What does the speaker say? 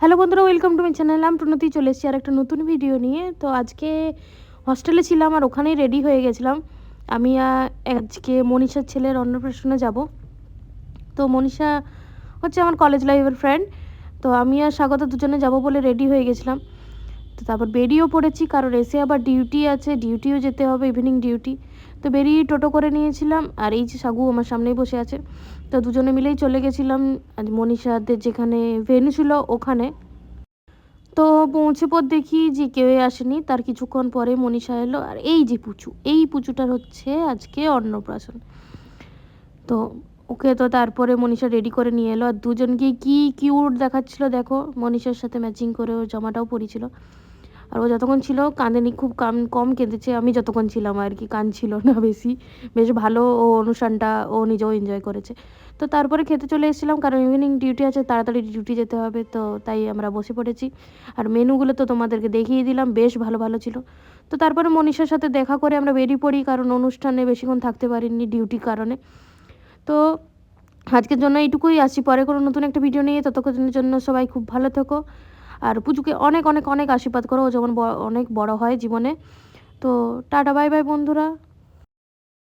Hello বন্ধুরা, welcome to my channel. আমি প্রণতি চলে এসেছি আর একটা নতুন ভিডিও নিয়ে। তো আজকে হস্টেলে ছিলাম আর ওখানেই রেডি হয়ে গেছিলাম। আমি আজকে মনীষার ছেলের অন্নপ্রাশনে যাব। তো মনীষা হচ্ছে আমার কলেজ লাইফের ফ্রেন্ড। তো আমি আর স্বাগত দুজনে যাব বলে রেডি হয়ে গেছিলাম। তো তারপর বেরিয়েও পড়েছি, কারণ এসে আবার ডিউটি আছে, ডিউটিও যেতে হবে, ইভিনিং ডিউটি। তো বেরিয়ে টোটো করে নিয়েছিলাম, আর এই যে সাগু আমার সামনেই বসে আছে। তো দুজনে মিলেই চলে গেছিলাম আজ মনীষাদের যেখানে ভেন্যু ছিল ওখানে। তো পৌঁছে পর দেখি যে কেউই আসেনি। তার কিছুক্ষণ পরে মনীষা এলো, আর এই যে পুচু, এই পুচুটার হচ্ছে আজকে অন্নপ্রাশন। তো ওকে তো তারপরে মনীষা রেডি করে নিয়ে এলো, আর দুজনকে কি কিউট দেখাচ্ছিল দেখো। মনীষার সাথে ম্যাচিং করে ওর জামাটাও পরিছিল। আর ও যতক্ষণ ছিল কাঁদেনি, খুব কম কেঁদেছে। আমি যতক্ষণ ছিলাম আর কি, কাঁদছিল না বেশি। বেশ ভালো ও অনুষ্ঠানটা ও নিজেও এনজয় করেছে। তো তারপরে খেতে চলে এসেছিলাম, কারণ ইভিনিং ডিউটি আছে, তাড়াতাড়ি ডিউটি যেতে হবে। তো তাই আমরা বসে পড়েছি। আর মেনুগুলো তো তোমাদেরকে দেখিয়ে দিলাম, বেশ ভালো ভালো ছিল। তো তারপরে মনীষার সাথে দেখা করে আমরা বেরিয়ে পড়ি, কারণ অনুষ্ঠানে বেশিক্ষণ থাকতে পারিনি ডিউটির কারণে। তো আজকের জন্য এইটুকুই, আসছি পরে কোনো নতুন একটা ভিডিও নিয়ে। ততক্ষণের জন্য সবাই খুব ভালো থেকো, আর পুচুকে অনেক অনেক অনেক আশীর্বাদ করো, ও যেমন অনেক বড় হয় জীবনে। তো টাটা, বাই বাই বন্ধুরা।